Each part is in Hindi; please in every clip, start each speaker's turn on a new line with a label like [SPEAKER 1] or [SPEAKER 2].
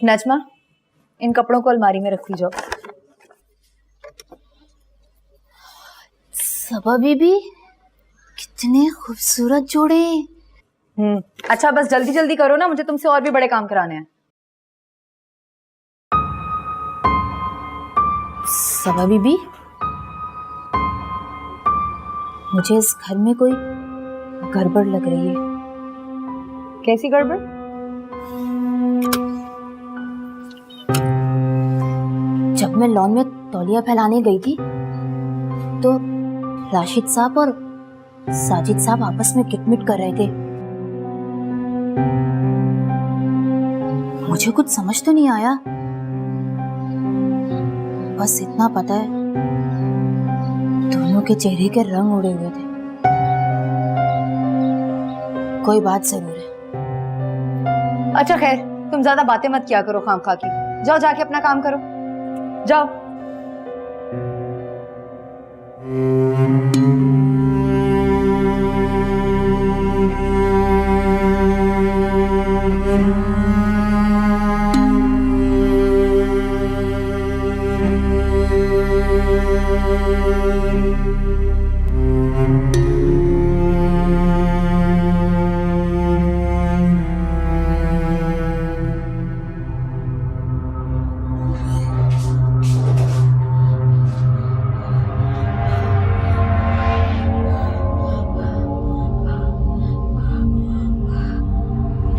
[SPEAKER 1] नजमा, इन कपड़ों को अलमारी में रख दीजिए।
[SPEAKER 2] सबा बीबी, कितने खूबसूरत जोड़े।
[SPEAKER 1] अच्छा बस जल्दी जल्दी करो ना, मुझे तुमसे और भी बड़े काम कराने हैं।
[SPEAKER 2] सबा बीबी, मुझे इस घर में कोई गड़बड़ लग रही है।
[SPEAKER 1] कैसी गड़बड़?
[SPEAKER 2] जब मैं लॉन में तौलिया फैलाने गई थी तो राशिद साहब और साजिद साहब आपस में किटमिट कर रहे थे। मुझे कुछ समझ तो नहीं आया, बस इतना पता है दोनों के चेहरे के रंग उड़े हुए थे। कोई बात जरूर है।
[SPEAKER 1] अच्छा खैर, तुम ज्यादा बातें मत किया करो खामखा की। जाओ जाके अपना काम करो, जाओ।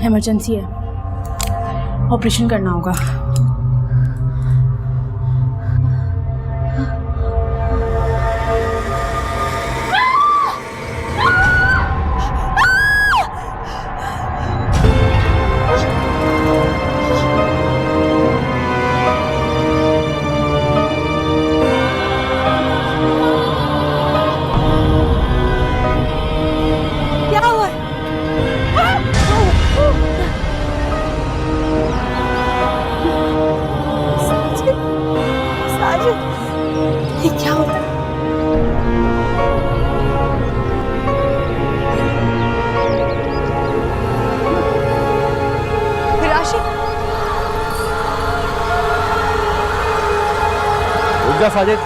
[SPEAKER 3] इमरजेंसी है, ऑपरेशन करना होगा। ये क्या हो रहा है?
[SPEAKER 1] राशिद,
[SPEAKER 4] रुक जा साजिद।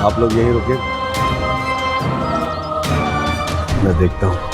[SPEAKER 4] आप लोग यहीं रुके, मैं देखता हूं।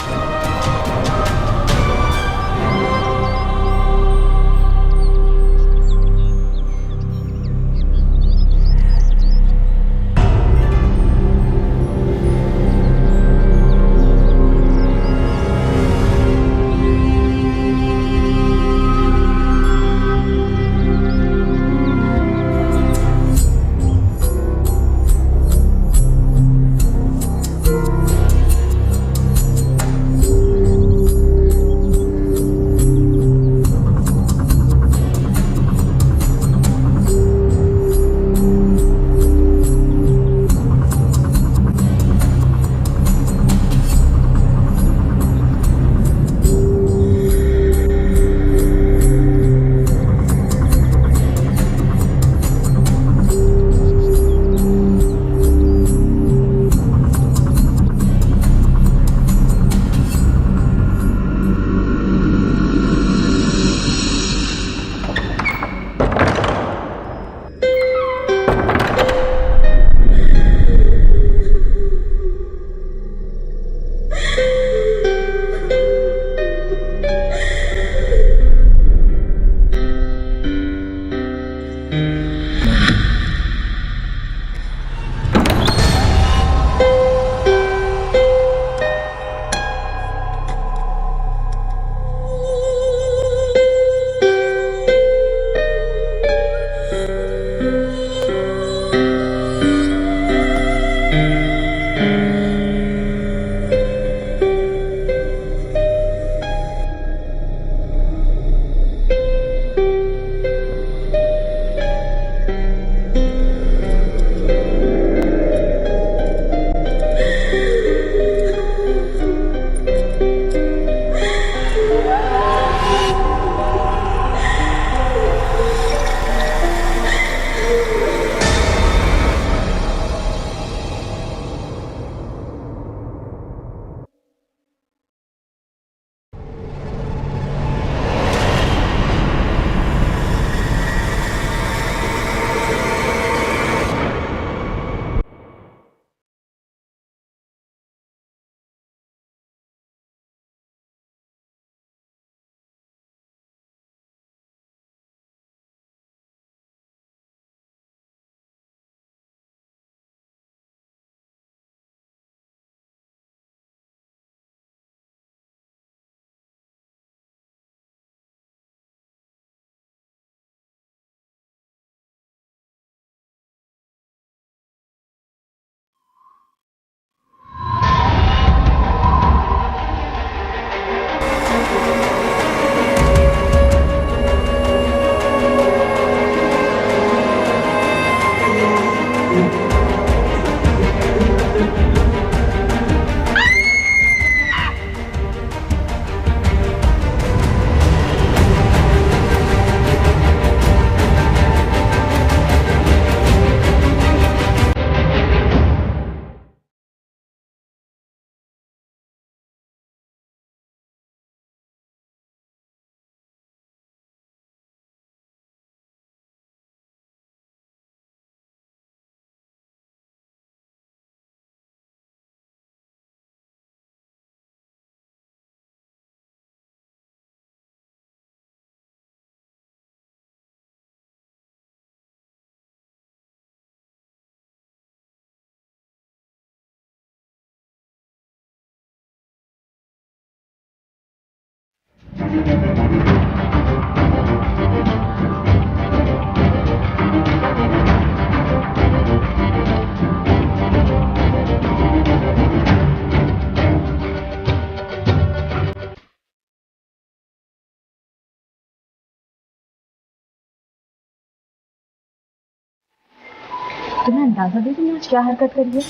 [SPEAKER 3] तुम्हें अंदाजा भी तुमने आज क्या हरकत करी है?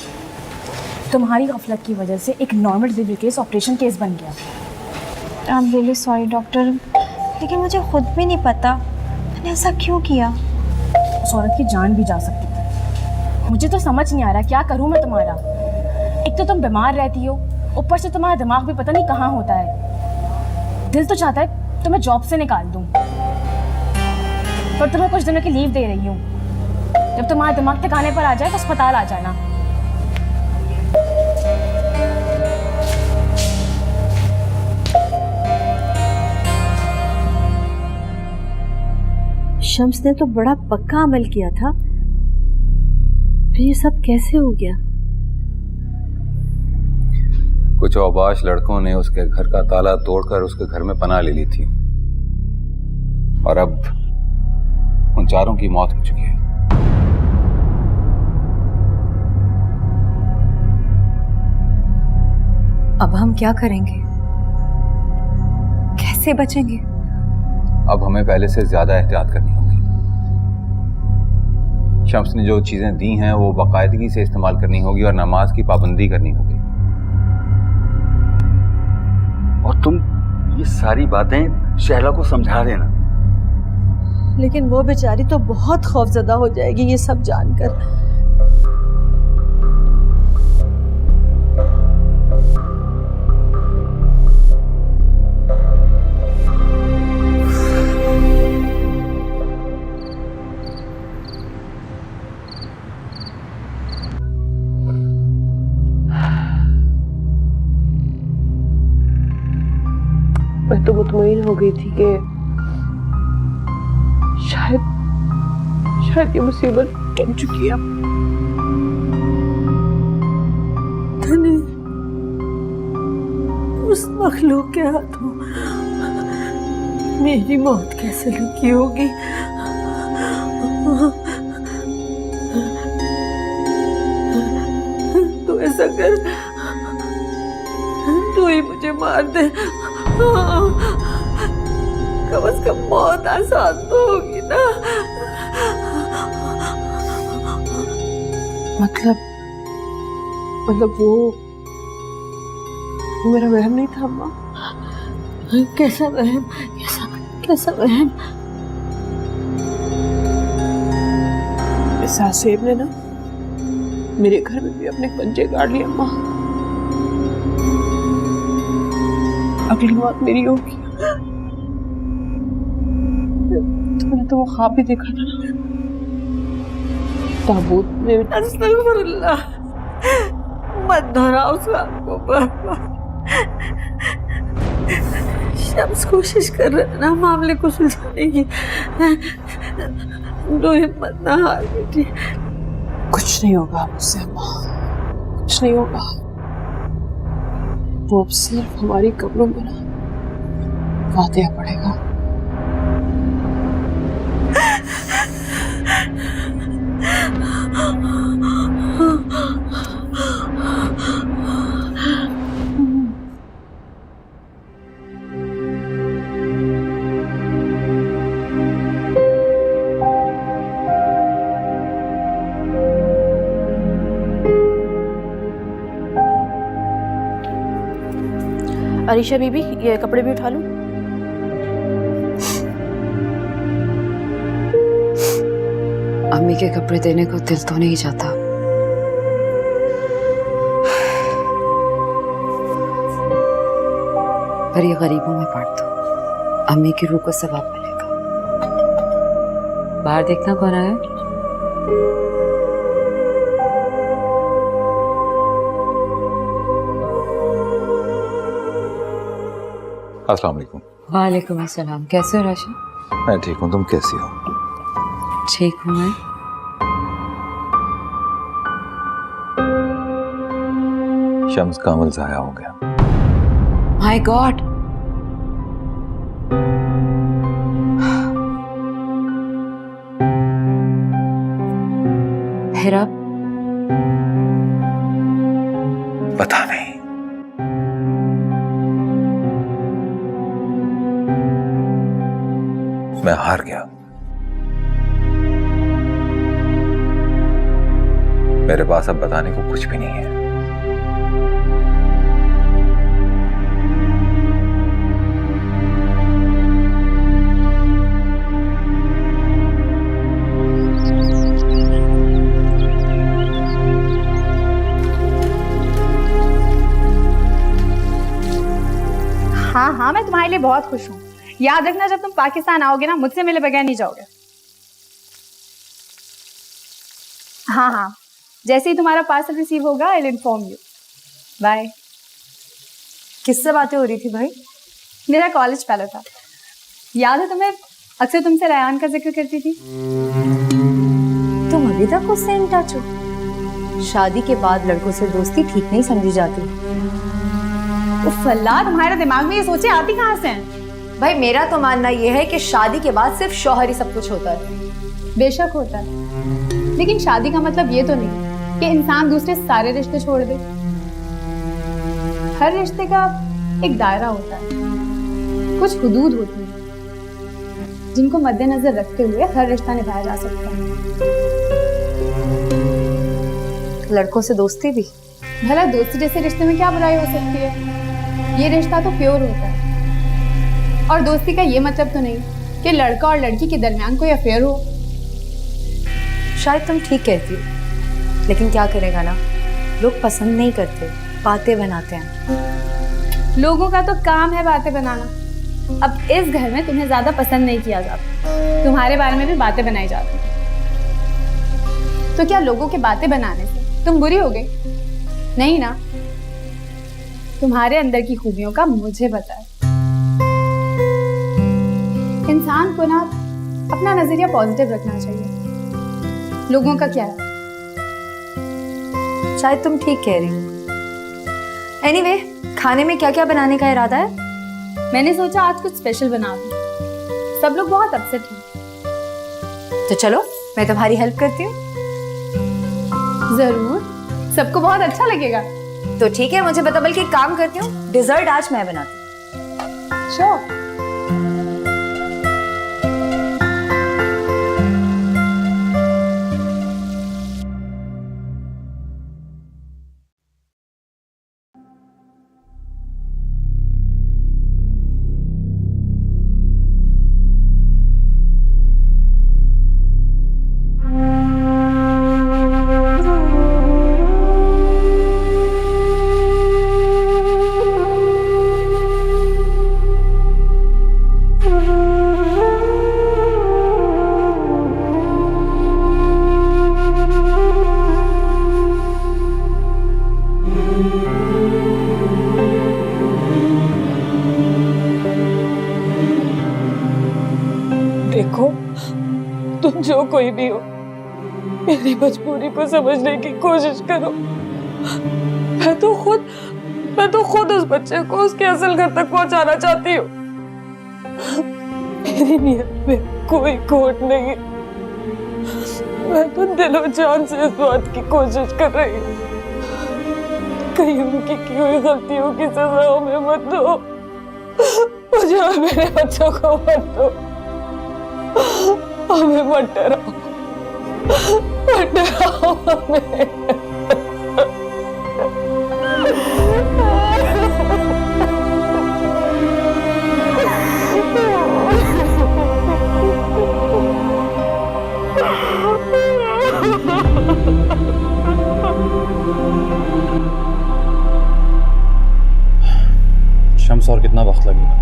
[SPEAKER 3] तुम्हारी गफलत की वजह से एक normal delivery case operation case बन गया।
[SPEAKER 5] I am really sorry doctor, लेकिन मुझे खुद भी नहीं पता मैंने ऐसा क्यों किया।
[SPEAKER 3] उस औरत की जान भी जा सकती थी। मुझे तो समझ नहीं आ रहा क्या करूं मैं तुम्हारा। एक तो तुम बीमार रहती हो, ऊपर से तुम्हारा दिमाग भी पता नहीं कहाँ होता है। दिल तो चाहता है तुम्हें जॉब से निकाल दूं, पर तुम्हें कुछ दिनों की लीव दे रही हूँ। जब तुम्हारा दिमाग ठिकाने पर आ जाए तो अस्पताल आ जाना।
[SPEAKER 6] शम्स ने तो बड़ा पक्का अमल किया था, फिर ये सब कैसे हो गया?
[SPEAKER 7] कुछ औबाश लड़कों ने उसके घर का ताला तोड़कर उसके घर में पनाह ले ली थी और अब उन चारों की मौत हो चुकी है।
[SPEAKER 1] अब हम क्या करेंगे? कैसे बचेंगे?
[SPEAKER 7] अब हमें पहले से ज्यादा एहतियात करनी होगी। शम्स ने जो चीजें दी हैं वो बाकायदगी से इस्तेमाल करनी होगी और नमाज की पाबंदी करनी होगी।
[SPEAKER 4] और तुम ये सारी बातें शहला को समझा देना।
[SPEAKER 6] लेकिन वो बेचारी तो बहुत खौफजदा हो जाएगी ये सब जानकर। मैं तो मुतमईन हो गई थी कि शायद ये मुसीबत टल चुकी है। धनी उस मखलूक के हाथों मेरी मौत कैसे लिखी होगी? तो ऐसा कर, तू ही मुझे मार दे। कम से कम मौत आसान तो होगी ना। मतलब वो मेरा वहम नहीं था अम्मा। कैसा वहम? कैसा वहम? इस आसेब ने ना मेरे घर में भी अपने पंजे गाड़ लिए अम्मा। अगली बात मेरी होगी। तुमने तो वो ख्वाब भी देखा था ताबूत में। अस्तगफिरुल्लाह, मत दोहराओ उस ख्वाब को। शम्स कोशिश कर रहा है ना मामले को सुलझाने की। दो हिम्मत ना हार बेटी। कुछ नहीं होगा मुझसे अम्मा, कुछ नहीं होगा। वो अब सिर्फ हमारी कब्रों में ना वाक़या पड़ेगा।
[SPEAKER 3] अरीशा बीबी, ये कपड़े भी उठा लूं?
[SPEAKER 1] अम्मी के कपड़े देने को दिल तो नहीं चाहता, पर ये गरीबों में बांट दो, अम्मी की रूह को सवाब मिलेगा। बाहर देखना कौन आया है?
[SPEAKER 7] अस्सलाम वालेकुम।
[SPEAKER 1] वालेकुम अस्सलाम। कैसे हो राशा?
[SPEAKER 7] मैं ठीक हूँ, तुम कैसी हो?
[SPEAKER 1] ठीक हूँ मैं।
[SPEAKER 7] शम्स का अमल ज़ाया हो गया।
[SPEAKER 1] माय गॉड,
[SPEAKER 2] फिर अब
[SPEAKER 7] पता नहीं। मैं हार गया। मेरे पास अब बताने को कुछ भी नहीं है।
[SPEAKER 1] हाँ हाँ, मैं तुम्हारे लिए बहुत खुश हूँ। याद रखना, जब तुम पाकिस्तान आओगे ना, मुझसे मिले बगैर नहीं जाओगे। हाँ हाँ, जैसे ही तुम्हारा पार्सल रिसीव होगा I will inform you. Bye. किससे बातें हो रही थी भाई? मेरा कॉलेज फेलो था, याद है तुम्हें? अक्सर तुमसे रेयान का जिक्र करती थी।
[SPEAKER 2] तुम अभी तक उससे इन टच हो? शादी के बाद लड़कों से दोस्ती ठीक नहीं समझी जाती।
[SPEAKER 1] उफ अल्लाह, तुम्हारे दिमाग में ये सोचे आती कहाँ से हैं?
[SPEAKER 2] भाई मेरा तो मानना यह है कि शादी के बाद सिर्फ शौहर ही सब कुछ होता है।
[SPEAKER 1] बेशक होता है, लेकिन शादी का मतलब ये तो नहीं कि इंसान दूसरे सारे रिश्ते छोड़ दे। हर रिश्ते का एक दायरा होता है, कुछ हुदूद होती हैं जिनको मद्देनजर रखते हुए हर रिश्ता निभाया जा सकता है।
[SPEAKER 2] लड़कों से दोस्ती भी?
[SPEAKER 1] भला दोस्ती जैसे रिश्ते में क्या बुराई हो सकती है? ये रिश्ता तो प्योर होता है। और दोस्ती का ये मतलब तो नहीं कि लड़का और लड़की के दरमियान कोई अफेयर हो।
[SPEAKER 2] शायद तुम ठीक कहती हो, लेकिन क्या करेगा ना, लोग पसंद नहीं करते, बातें बनाते हैं।
[SPEAKER 1] लोगों का तो काम है बातें बनाना। अब इस घर में तुम्हें ज्यादा पसंद नहीं किया जाता, तुम्हारे बारे में भी बातें बनाई जाती हैं। तो क्या लोगों के बातें बनाने से तुम बुरी हो गई? नहीं ना, तुम्हारे अंदर की खूबियों का मुझे पता है। इंसान को ना अपना नजरिया पॉजिटिव रखना चाहिए। लोगों का क्या है?
[SPEAKER 2] शायद तुम ठीक कह रही हो। एनीवे, खाने में क्या क्या बनाने का इरादा है?
[SPEAKER 1] मैंने सोचा आज कुछ स्पेशल बना दूं। सब लोग बहुत अपसेट हैं।
[SPEAKER 2] तो चलो मैं तुम्हारी हेल्प करती हूँ।
[SPEAKER 1] जरूर, सबको बहुत अच्छा लगेगा।
[SPEAKER 2] तो ठीक है, मुझे बता, बल्कि एक काम करती हूँ, डिजर्ट आज मैं बनाती हूँ।
[SPEAKER 1] श्योर।
[SPEAKER 6] देखो, तुम जो कोई भी हो, मेरी मजबूरी को समझने की कोशिश करो। मैं तो खुद उस बच्चे को उसके असल घर तक पहुंचाना चाहती हूँ। मेरी नीयत में कोई खोट नहीं। मैं तो दिलो जान से इस बात की कोशिश कर रही हूँ, कहीं उनकी की हुई गलतियों की सजा हमें मत दो। मुझे और मेरे बच्चों को मत दो। हमें मत डराओ, मत डराओ हमें।
[SPEAKER 8] शम्स, और कितना वक्त लगेगा?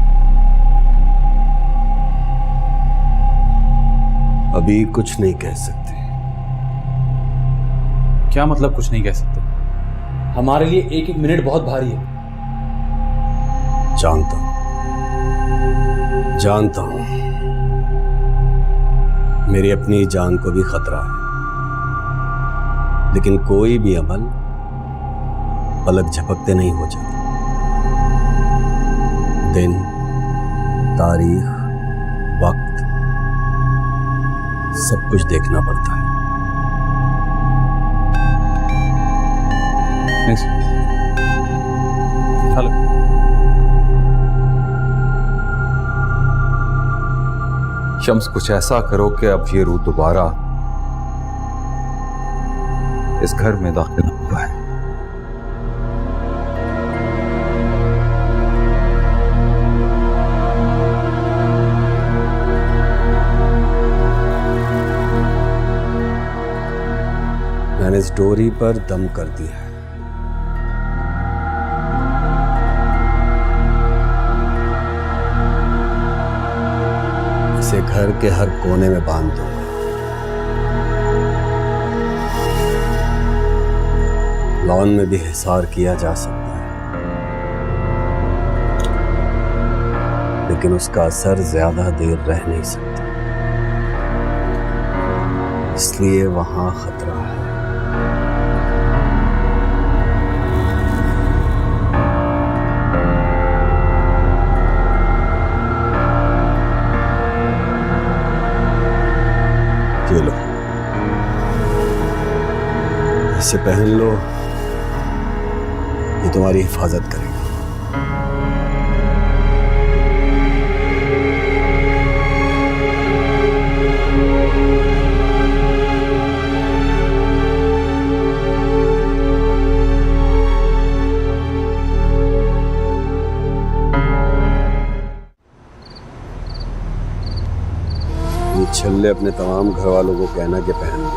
[SPEAKER 9] अभी कुछ नहीं कह सकते।
[SPEAKER 8] क्या मतलब कुछ नहीं कह सकते? हमारे लिए एक एक मिनट बहुत भारी है।
[SPEAKER 9] जानता हूं, मेरी अपनी जान को भी खतरा है, लेकिन कोई भी अमल पलक झपकते नहीं हो जाता। दिन, तारीख, वक्त, सब कुछ देखना पड़ता है।
[SPEAKER 7] हेलो। शम्स, कुछ ऐसा करो कि अब ये रूह दोबारा इस घर में दाखिल न हो पाए।
[SPEAKER 9] मैंने इस डोरी पर दम कर दिया है। इसे घर के हर कोने में बांध दूंगा। लॉन में भी हिसार किया जा सकता है, लेकिन उसका असर ज्यादा देर रह नहीं सकता, इसलिए वहां खतरा है। ये लो, इसे पहन लो, ये तुम्हारी हिफाजत करेगा। ये छल्ले अपने तमाम घर वालों को कहना कि पहन ले।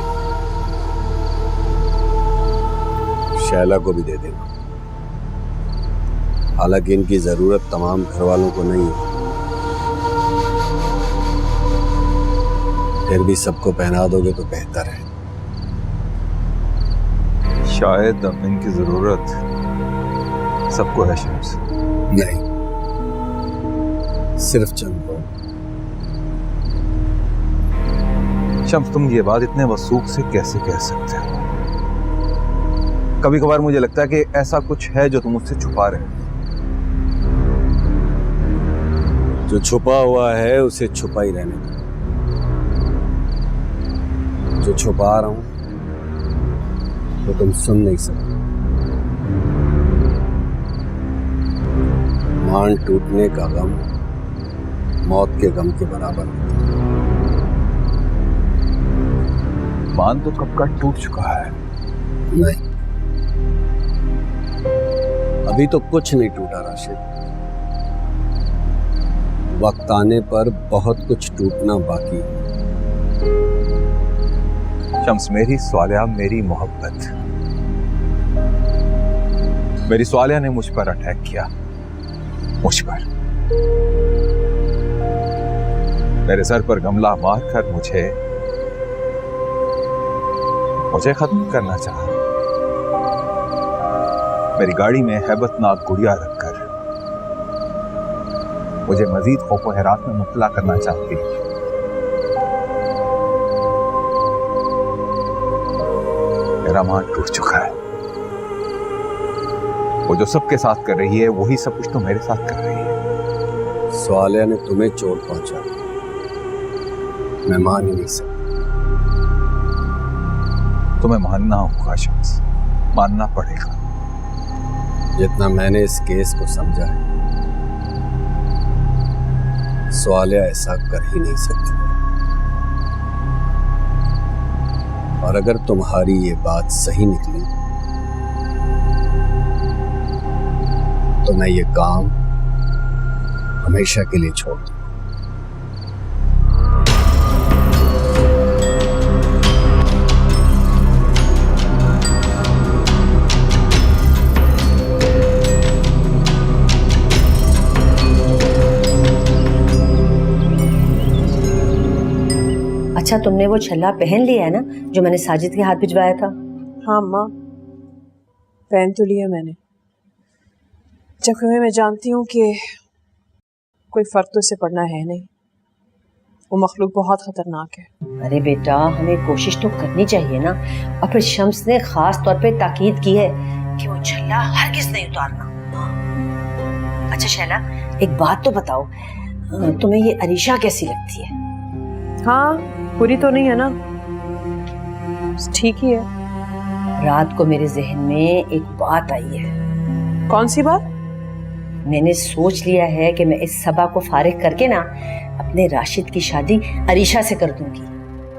[SPEAKER 9] शैला को भी दे देना। हालांकि इनकी जरूरत तमाम घर वालों को नहीं है, फिर भी सबको पहना दोगे तो बेहतर है।
[SPEAKER 7] शायद अब इनकी जरूरत सबको है शम्स।
[SPEAKER 9] नहीं, सिर्फ चंद को।
[SPEAKER 7] शम्स, तुम ये बात इतने वसूख से कैसे कह सकते हो? कभी कभार मुझे लगता है कि ऐसा कुछ है जो तुम मुझसे छुपा रहे हो।
[SPEAKER 9] जो छुपा हुआ है उसे छुपा ही रहने दो। जो छुपा रहा हूं तो तुम सुन नहीं सकते। मान टूटने का गम मौत के गम के बराबर होता है।
[SPEAKER 7] मान तो कब का टूट चुका है।
[SPEAKER 9] नहीं, अभी तो कुछ नहीं टूटा राशिद। वक्त आने पर बहुत कुछ टूटना बाकी है।
[SPEAKER 7] शम्स, मेरी स्वालिया, मेरी मोहब्बत, मेरी स्वालिया ने मुझ पर अटैक किया, मुझ पर। मेरे सर पर गमला मारकर मुझे खत्म करना चाहा। मेरी गाड़ी में हैबतनाक गुड़िया रखकर मुझे मजीद खौफ हैरात में मुब्तला करना चाहती। मेरा मान टूट चुका है। वो जो सबके साथ कर रही है वही सब कुछ तो मेरे साथ कर रही है।
[SPEAKER 9] स्वालिया ने तुम्हें चोट पहुंचा, मैं मान ही नहीं सकता।
[SPEAKER 7] तुम्हें मानना होगा शम्स, मानना पड़ेगा।
[SPEAKER 9] जितना मैंने इस केस को समझा है, स्वालिया ऐसा कर ही नहीं सकती। और अगर तुम्हारी ये बात सही निकली तो मैं ये काम हमेशा के लिए छोड़ दूं।
[SPEAKER 10] अच्छा, तुमने वो छल्ला पहन लिया है ना जो मैंने साजिद के हाथ भिजवाया था?
[SPEAKER 6] हाँ माँ, पहन तो लिया मैंने। जख्म मैं जानती हूँ कि कोई फर्क तो इसे पड़ना है नहीं। वो मखलूक बहुत खतरनाक है।
[SPEAKER 10] अरे बेटा, हमें कोशिश तो करनी चाहिए ना। और फिर शम्स ने खास तौर पे ताकीद की है कि वो छल्ला हरगिज़ नहीं उतारना। अच्छा शैला, एक बात तो बताओ, तुम्हें ये अरीशा कैसी लगती है?
[SPEAKER 6] हाँ, बुरी तो नहीं है ना, ठीक ही है।
[SPEAKER 10] रात को मेरे जहन में एक बात आई है।
[SPEAKER 6] कौन सी बात?
[SPEAKER 10] मैंने सोच लिया है कि मैं इस सबा को फारिग करके ना अपने राशिद की शादी अरीशा से कर दूंगी।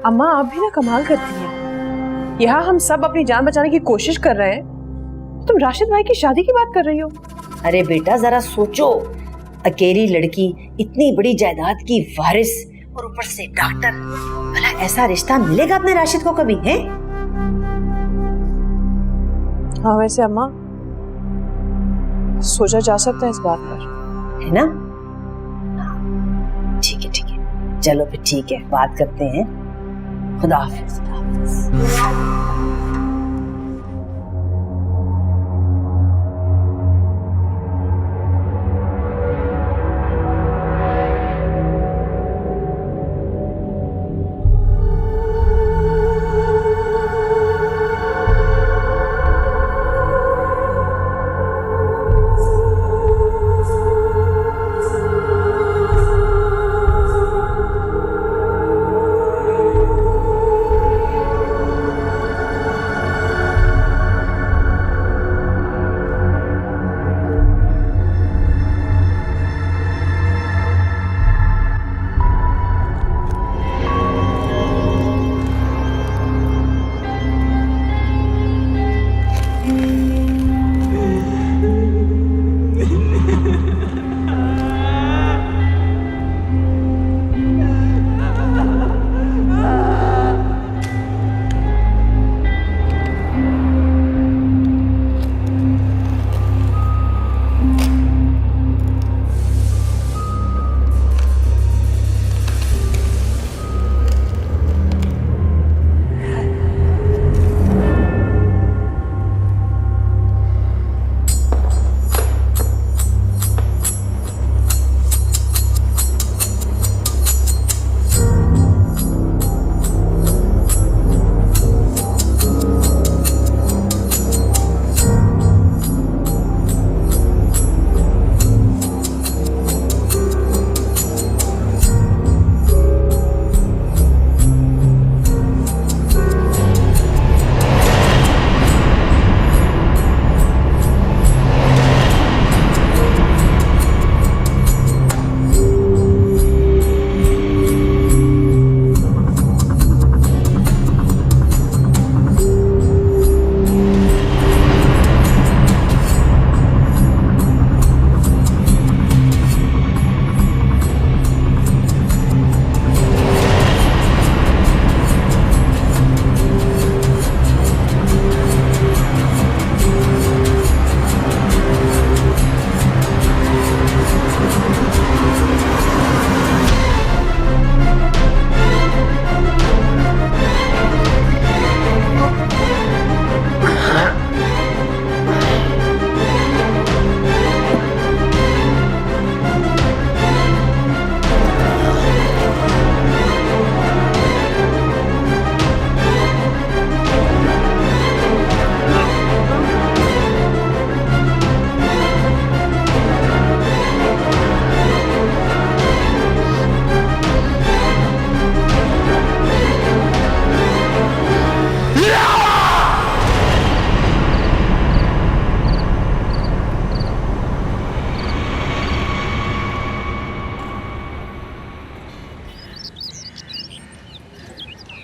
[SPEAKER 6] अम्मा आप भी ना कमाल करती हैं। यहाँ हम सब अपनी जान बचाने की कोशिश कर रहे हैं, तुम राशिद भाई की शादी की बात कर रही हो।
[SPEAKER 10] अरे बेटा जरा सोचो, अकेली लड़की, इतनी बड़ी जायदाद की वारिस और ऊपर से डॉक्टर, भला ऐसा रिश्ता मिलेगा अपने राशिद को कभी? है
[SPEAKER 6] हाँ वैसे अम्मा सोचा जा सकता है इस बात पर,
[SPEAKER 10] है ना? ठीक है ठीक है, चलो फिर ठीक है, बात करते हैं। खुदा हाफिज।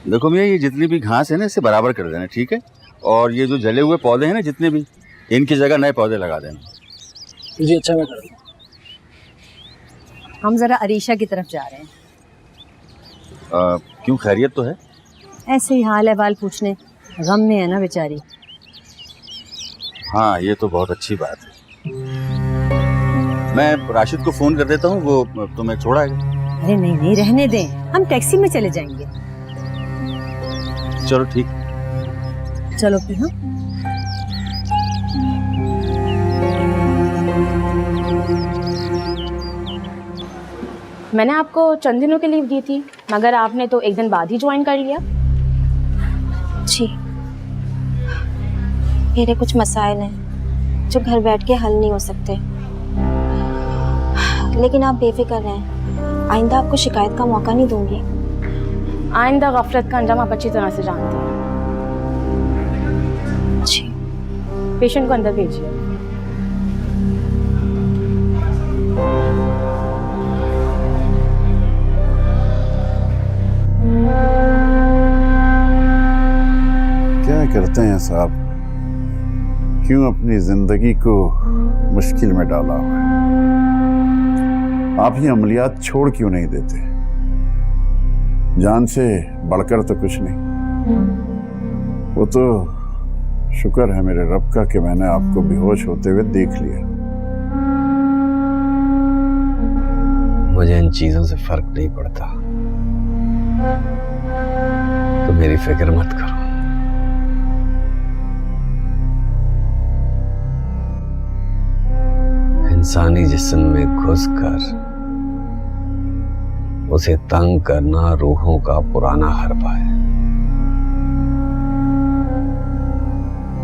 [SPEAKER 4] देखो भैया, ये जितनी भी घास है ना इसे बराबर कर देना, ठीक है? और ये जो जले हुए पौधे हैं ना जितने भी, इनकी जगह नए पौधे लगा देना।
[SPEAKER 11] जी अच्छा, मैं कर दूँ।
[SPEAKER 10] हम जरा अरीशा की तरफ जा रहे हैं।
[SPEAKER 4] क्यों, खैरियत तो है?
[SPEAKER 10] ऐसे ही हाल अहवाल पूछने, गम में है ना बेचारी।
[SPEAKER 4] हाँ ये तो बहुत अच्छी बात है। मैं राशिद को फोन कर देता हूँ, वो तुम्हें छोड़ाएगा।
[SPEAKER 10] अरे नहीं नहीं, रहने दें, हम टैक्सी में चले जाएंगे।
[SPEAKER 4] चलो ठीक,
[SPEAKER 10] चलो फिर। हाँ
[SPEAKER 3] मैंने आपको चंद दिनों की लीव दी थी, मगर आपने तो एक दिन बाद ही ज्वाइन कर लिया।
[SPEAKER 5] जी, मेरे कुछ मसाइल हैं जो घर बैठ के हल नहीं हो सकते, लेकिन आप बेफिक्र रहें, आइंदा आपको शिकायत का मौका नहीं दूंगी।
[SPEAKER 3] आइंदा गफलत का अंजाम आप अच्छी तरह से जानती हैं। पेशेंट को अंदर भेजिए।
[SPEAKER 12] क्या करते हैं साहब, क्यों अपनी जिंदगी को मुश्किल में डाला हुआ है? आप ये अमलियात छोड़ क्यों नहीं देते? जान से बढ़कर तो कुछ नहीं। वो तो शुक्र है मेरे रब का कि मैंने आपको बेहोश होते हुए देख लिया।
[SPEAKER 9] मुझे इन चीजों से फर्क नहीं पड़ता, तो मेरी फिक्र मत करो। इंसानी जिस्म में घुसकर उसे तंग करना रूहों का पुराना हरबा है।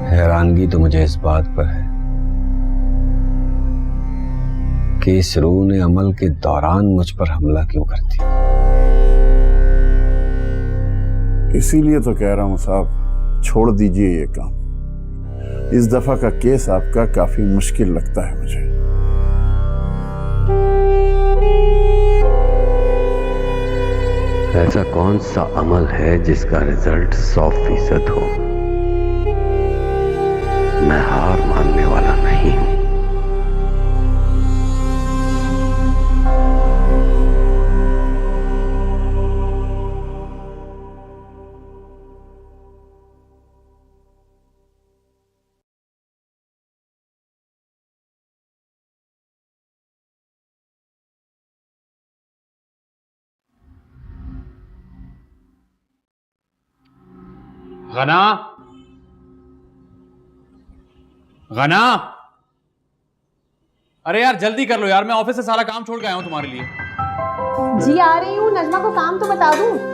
[SPEAKER 9] हैरानगी तो मुझे इस बात पर है कि इस रूह ने अमल के दौरान मुझ पर हमला क्यों कर दिया।
[SPEAKER 12] इसीलिए तो कह रहा हूं साहब, छोड़ दीजिए ये काम। इस दफा का केस आपका काफी मुश्किल लगता है मुझे।
[SPEAKER 9] ऐसा कौन सा अमल है जिसका रिजल्ट 100% हो? मैं हार मानने वाला नहीं हूं।
[SPEAKER 8] गना, गना, अरे यार जल्दी कर लो यार, मैं ऑफिस से सारा काम छोड़ के आया हूं तुम्हारे लिए।
[SPEAKER 1] जी आ रही हूँ, नजमा को काम तो बता दूं।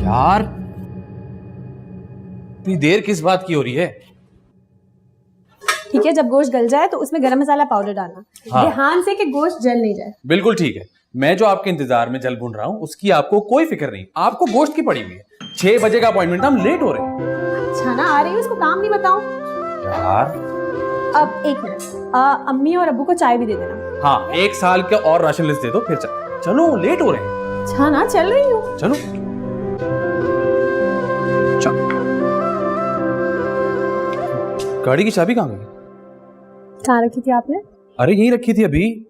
[SPEAKER 8] यार इतनी देर किस बात की हो रही है?
[SPEAKER 1] ठीक है, जब गोश्त गल जाए तो उसमें गरम मसाला पाउडर डालना।
[SPEAKER 8] हाँ।
[SPEAKER 1] ध्यान से कि गोश्त जल नहीं जाए।
[SPEAKER 8] बिल्कुल ठीक है, मैं जो आपके इंतजार में जल भून रहा हूँ उसकी आपको कोई फिक्र नहीं। आपको गोश्त की पड़ी हुई है। 6 बजे का अपॉइंटमेंट था, हम लेट हो रहे हैं।
[SPEAKER 1] अच्छा ना, आ रही हूँ, उसको काम नहीं बताऊं?
[SPEAKER 8] यार
[SPEAKER 1] अब एक मिनट, अम्मी और अब्बू को चाय भी दे देना।
[SPEAKER 8] हाँ, 1 साल के और राशन लिस्ट दे दो, फिर चलो, लेट हो रहे हैं।
[SPEAKER 1] अच्छा ना, चल रही हूँ।
[SPEAKER 8] चलो गाड़ी की चाबी कहाँ गई?
[SPEAKER 1] कहाँ रखी थी आपने?
[SPEAKER 8] अरे यहीं रखी थी अभी। ये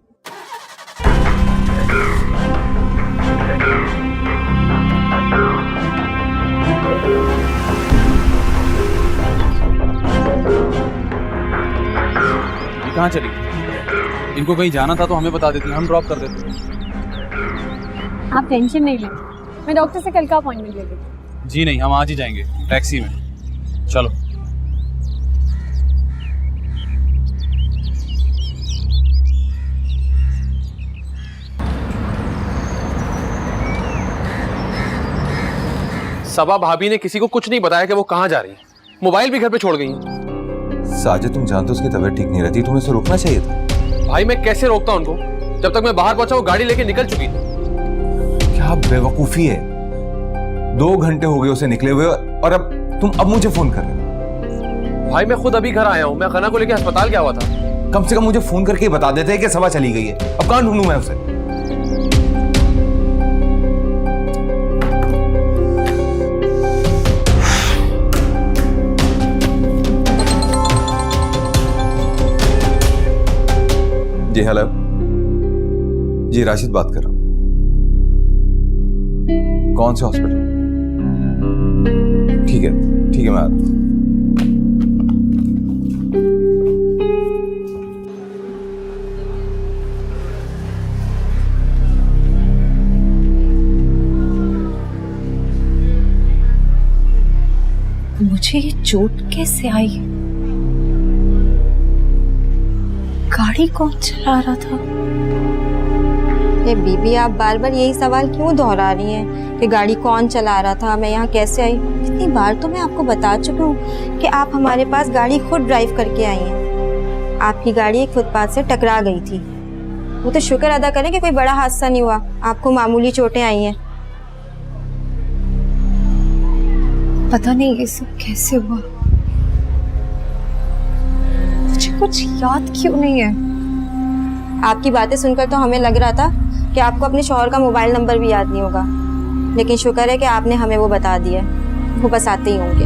[SPEAKER 8] कहाँ चली? इनको कहीं जाना था तो हमें बता देती, हम ड्रॉप कर देते।
[SPEAKER 1] आप टेंशन नहीं लें, मैं डॉक्टर से कल का अपॉइंटमेंट ले लेती।
[SPEAKER 8] जी नहीं, हम आज ही जाएंगे टैक्सी में। चलो। सबा भाभी ने किसी को कुछ नहीं बताया कि वो कहाँ जा रही है। मोबाइल भी घर पे छोड़ गई है।
[SPEAKER 7] साजिद, तुम जानते हो उसकी तबीयत ठीक नहीं रहती, तुम्हें उसे रोकना चाहिए था।
[SPEAKER 8] भाई मैं कैसे रोकता उनको? जब तक मैं बाहर पहुंचा वो गाड़ी लेके निकल चुकी थी।
[SPEAKER 7] क्या बेवकूफी है, 2 घंटे हो गए उसे निकले हुए और अब मुझे फोन कर रहे हो।
[SPEAKER 8] भाई मैं खुद अभी घर आया हूँ, मैं खना को लेके अस्पताल गया हुआ था।
[SPEAKER 7] कम से कम मुझे फोन करके बता देते कि सबा चली गई है। अब कहाँ ढूंढूं मैं उसे? जी हेलो जी, राशिद बात कर रहा हूँ। कौन से हॉस्पिटल? ठीक है मैं आ रहा हूँ।
[SPEAKER 10] मुझे ये चोट कैसे आई?
[SPEAKER 5] गाड़ी कौन चला रहा था? ये बीबी, आप बार बार यही सवाल क्यों दोहरा रही हैं कि गाड़ी कौन चला रहा था, मैं यहाँ कैसे आई? इतनी बार तो मैं आपको बता चुकी हूँ कि आप हमारे पास गाड़ी खुद ड्राइव करके आई हैं। आपकी गाड़ी एक फुटपाथ से टकरा गई थी। वो तो शुक्र अदा करें कि कोई बड़ा हादसा नहीं हुआ, आपको मामूली चोटें आई हैं। पता नहीं ये सब कैसे हुआ, मुझे कुछ याद क्यों नहीं है। आपकी बातें सुनकर तो हमें लग रहा था कि आपको अपने शौहर का मोबाइल नंबर भी याद नहीं होगा, लेकिन शुक्र है कि आपने हमें वो बता दिया। वो बस आते ही होंगे।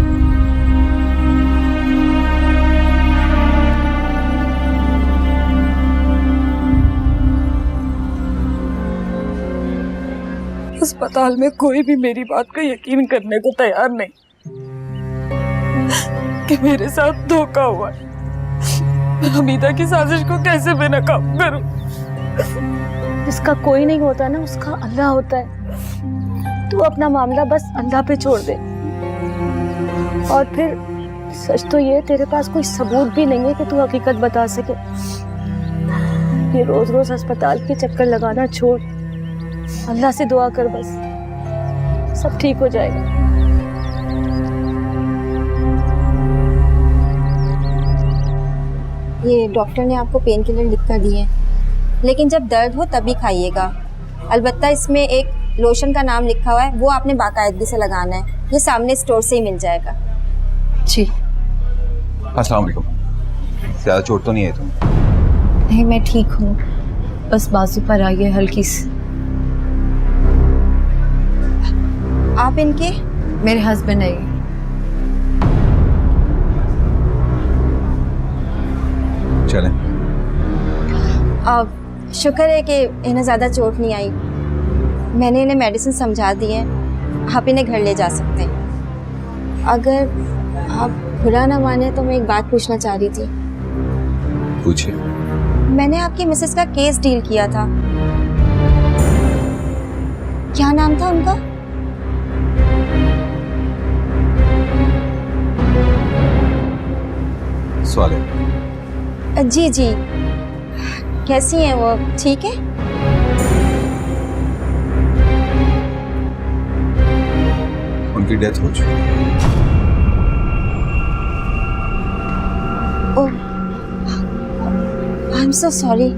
[SPEAKER 6] अस्पताल में कोई भी मेरी बात का यकीन करने को तैयार नहीं कि मेरे साथ धोखा हुआ। मैं हमीदा की साजिश को कैसे बेनकाब करूं?
[SPEAKER 3] जिसका कोई नहीं होता ना, उसका अल्लाह होता है। तू अपना मामला बस अल्लाह पे छोड़ दे। और फिर सच तो ये, तेरे पास कोई सबूत भी नहीं है कि तू हकीकत बता सके। ये रोज रोज अस्पताल के चक्कर लगाना छोड़, अल्लाह से दुआ कर, बस सब ठीक हो जाएगा।
[SPEAKER 5] ये डॉक्टर ने आपको पेन किलर लिख कर दिए, लेकिन जब दर्द हो तभी खाइएगा। अलबत्ता इसमें एक लोशन का नाम लिखा हुआ है, वो आपने बाकायदगी से लगाना है। ये सामने स्टोर से ही मिल जाएगा। जी।
[SPEAKER 7] अस्सलाम वालेकुम। ज़्यादा चोट तो नहीं है तुम?
[SPEAKER 5] नहीं, मैं ठीक हूँ, बस बाजू पर आई है हल्की सी। आप इनके? मेरे हस्बैंड है ये।
[SPEAKER 7] चलें।
[SPEAKER 5] अब शुक्र है कि इन्हें ज़्यादा चोट नहीं आई। मैंने इन्हें मेडिसिन समझा दी है, आप इन्हें घर ले जा सकते हैं। अगर आप बुरा ना माने तो मैं एक बात पूछना चाह रही थी।
[SPEAKER 7] पूछिए।
[SPEAKER 5] मैंने आपकी मिसेस का केस डील किया था, क्या नाम था उनका?
[SPEAKER 7] स्वाले।
[SPEAKER 5] जी जी। कैसी हैं वो, ठीक है?
[SPEAKER 7] उनकी डेथ हो चुकी है।
[SPEAKER 5] ओह, आई एम सो सॉरी।